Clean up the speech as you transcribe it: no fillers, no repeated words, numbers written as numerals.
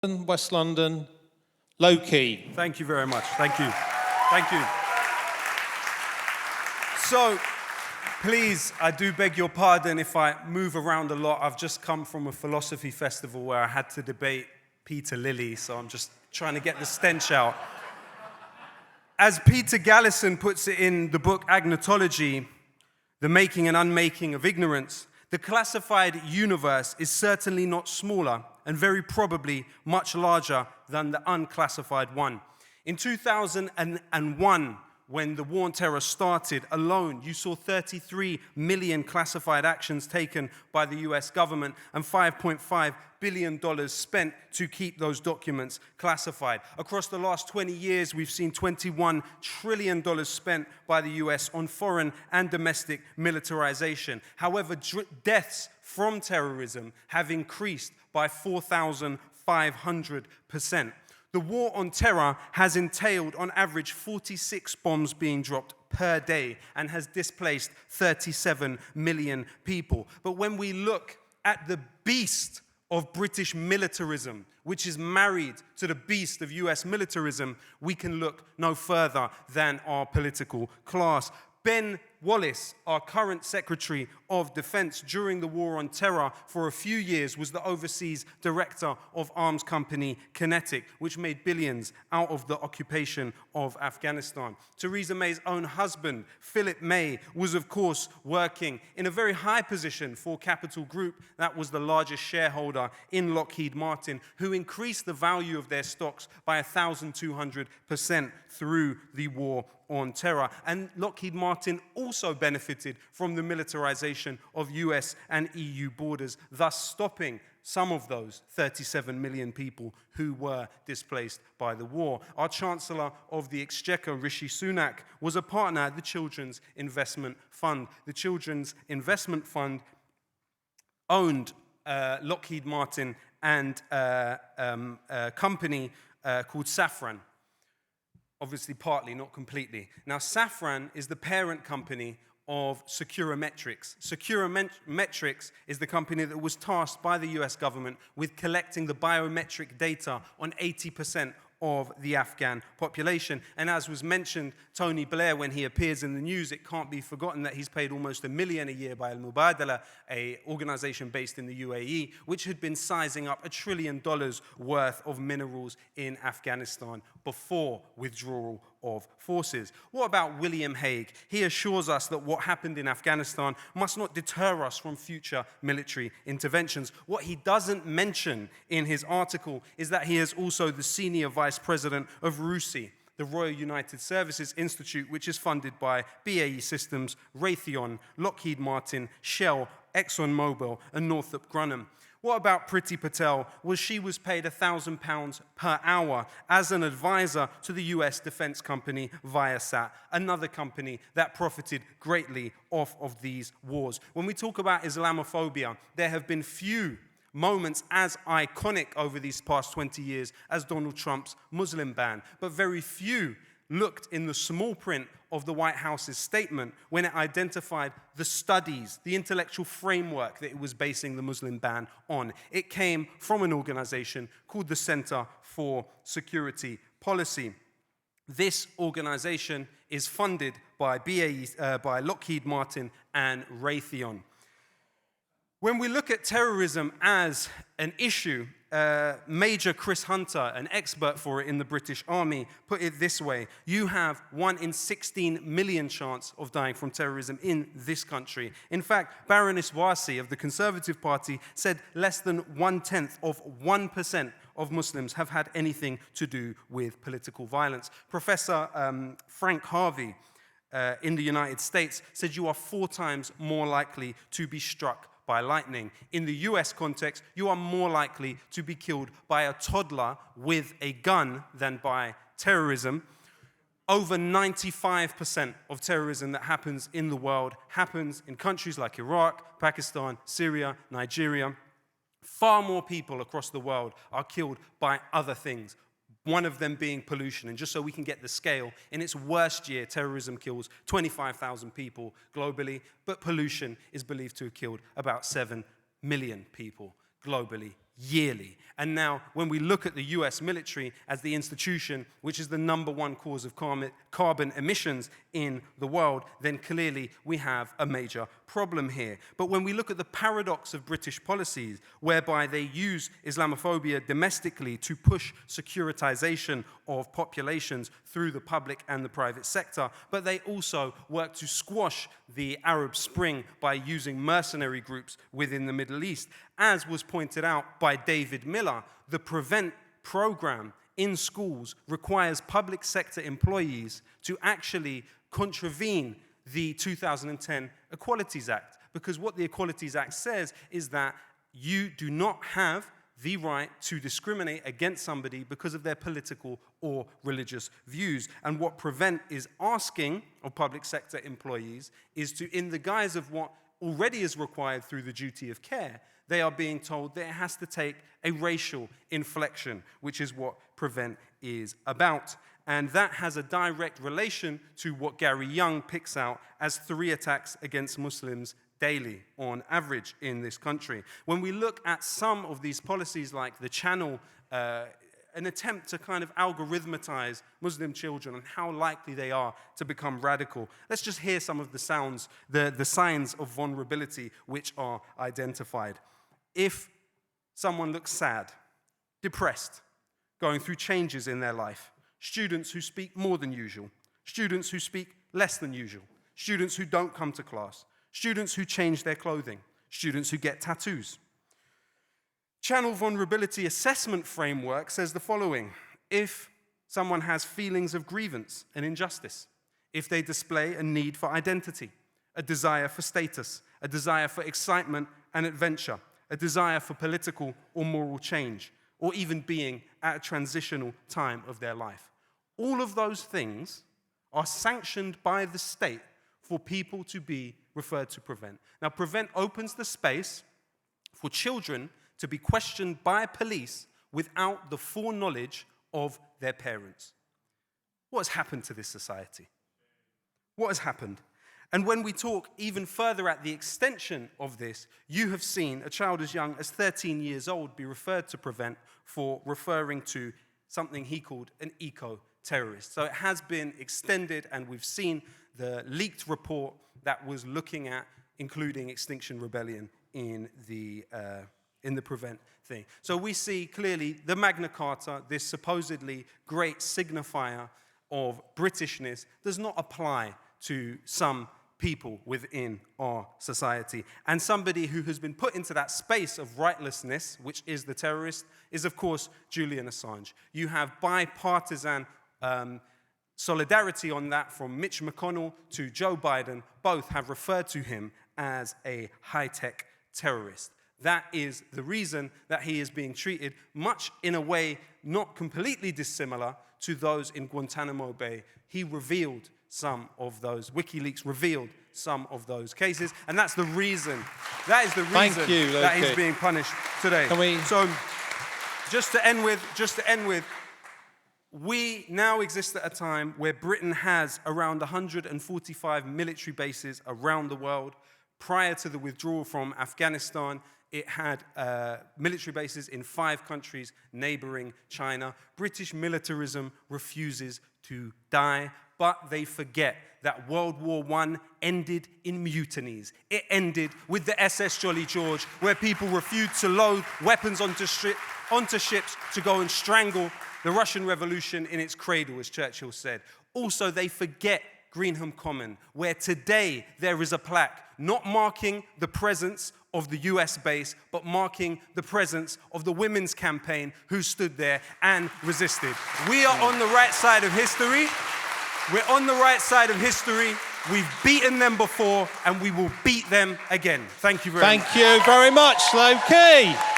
West London, Lowkey. Thank you very much. Thank you. Thank you. So, please, I do beg your pardon if I move around a lot. I've just come from a philosophy festival where I had to debate Peter Lilly, so I'm just trying to get the stench out. As Peter Gallison puts it in the book Agnotology, The Making and Unmaking of Ignorance, the classified universe is certainly not smaller and very probably much larger than the unclassified one. In 2001, when the war on terror started alone, you saw 33 million classified actions taken by the US government and $5.5 billion spent to keep those documents classified. Across the last 20 years, we've seen $21 trillion spent by the US on foreign and domestic militarization. However, deaths from terrorism have increased by 4,500%. The war on terror has entailed, on average, 46 bombs being dropped per day and has displaced 37 million people. But when we look at the beast of British militarism, which is married to the beast of US militarism, we can look no further than our political class. Ben Wallace, our current Secretary of Defense during the war on terror for a few years, was the overseas director of arms company Kinetic, which made billions out of the occupation of Afghanistan. Theresa May's own husband, Philip May, was of course working in a very high position for Capital Group, that was the largest shareholder in Lockheed Martin, who increased the value of their stocks by 1,200% through the war on terror. And Lockheed Martin also benefited from the militarization of US and EU borders, thus stopping some of those 37 million people who were displaced by the war. Our Chancellor of the Exchequer, Rishi Sunak, was a partner at the Children's Investment Fund. The Children's Investment Fund owned Lockheed Martin and a company called Safran. Obviously, partly, not completely. Now, Safran is the parent company of Securimetrics. Securimetrics is the company that was tasked by the US government with collecting the biometric data on 80% of the Afghan population. And as was mentioned, Tony Blair, when he appears in the news, it can't be forgotten that he's paid almost $1 million a year by Al-Mubadala, an organization based in the UAE, which had been sizing up $1 trillion worth of minerals in Afghanistan before withdrawal of forces. What about William Hague? He assures us that what happened in Afghanistan must not deter us from future military interventions. What he doesn't mention in his article is that he is also the senior vice president of RUSI, the Royal United Services Institute, which is funded by BAE Systems, Raytheon, Lockheed Martin, Shell, ExxonMobil, and Northrop Grumman. What about Priti Patel? Well, she was paid £1,000 per hour as an advisor to the US defense company Viasat, another company that profited greatly off of these wars. When we talk about Islamophobia, there have been few moments as iconic over these past 20 years as Donald Trump's Muslim ban, but very few looked in the small print of the White House's statement when it identified the studies, the intellectual framework that it was basing the Muslim ban on. It came from an organization called the Center for Security Policy. This organization is funded by by Lockheed Martin and Raytheon. When we look at terrorism as an issue, Major Chris Hunter, an expert for it in the British Army, put it this way: you have 1 in 16 million chance of dying from terrorism in this country. In fact, Baroness Warsi of the Conservative Party said less than 0.1% of Muslims have had anything to do with political violence. Professor Frank Harvey in the United States said you are 4 times more likely to be struck by lightning. In the US context, you are more likely to be killed by a toddler with a gun than by terrorism. Over 95% of terrorism that happens in the world happens in countries like Iraq, Pakistan, Syria, Nigeria. Far more people across the world are killed by other things, one of them being pollution. And just so we can get the scale, in its worst year, terrorism kills 25,000 people globally, but pollution is believed to have killed about 7 million people globally yearly. And now, when we look at the US military as the institution, which is the #1 cause of carbon emissions in the world, then clearly we have a major problem here. But when we look at the paradox of British policies, whereby they use Islamophobia domestically to push securitization of populations through the public and the private sector, but they also work to squash the Arab Spring by using mercenary groups within the Middle East. As was pointed out by David Miller, the PREVENT program in schools requires public sector employees to actually contravene the 2010 Equalities Act. Because what the Equalities Act says is that you do not have the right to discriminate against somebody because of their political or religious views. And what PREVENT is asking of public sector employees is to, in the guise of what already is required through the duty of care, they are being told that it has to take a racial inflection, which is what PREVENT is about. And that has a direct relation to what Gary Young picks out as 3 attacks against Muslims daily on average in this country. When we look at some of these policies like the Channel, an attempt to kind of algorithmatize Muslim children and how likely they are to become radical. Let's just hear some of the sounds, the signs of vulnerability which are identified. If someone looks sad, depressed, going through changes in their life, students who speak more than usual, students who speak less than usual, students who don't come to class, students who change their clothing, students who get tattoos. Channel Vulnerability Assessment Framework says the following: if someone has feelings of grievance and injustice, if they display a need for identity, a desire for status, a desire for excitement and adventure, a desire for political or moral change, or even being at a transitional time of their life. All of those things are sanctioned by the state for people to be referred to PREVENT. Now, PREVENT opens the space for children to be questioned by police without the foreknowledge of their parents. What has happened to this society? What has happened? And when we talk even further at the extension of this, you have seen a child as young as 13 years old be referred to PREVENT for referring to something he called an eco-terrorist. So it has been extended, and we've seen the leaked report that was looking at including Extinction Rebellion in the PREVENT thing. So we see clearly the Magna Carta, this supposedly great signifier of Britishness, does not apply to some people within our society. And somebody who has been put into that space of rightlessness, which is the terrorist, is of course Julian Assange. You have bipartisan solidarity on that from Mitch McConnell to Joe Biden. Both have referred to him as a high-tech terrorist. That is the reason that he is being treated much in a way not completely dissimilar to those in Guantanamo Bay. He revealed some of those, WikiLeaks revealed some of those cases, and that's the reason, that is the reason that he's being punished today. So, just to end with, we now exist at a time where Britain has around 145 military bases around the world. Prior to the withdrawal from Afghanistan, it had military bases in 5 countries neighboring China. British militarism refuses to die, but they forget that World War I ended in mutinies. It ended with the SS Jolly George, where people refused to load weapons onto ships to go and strangle the Russian Revolution in its cradle, as Churchill said. Also, they forget Greenham Common, where today there is a plaque not marking the presence of the US base, but marking the presence of the women's campaign who stood there and resisted. We are on the right side of history. We're on the right side of history. We've beaten them before, and we will beat them again. Thank you very much. Thank you very much, Lowkey.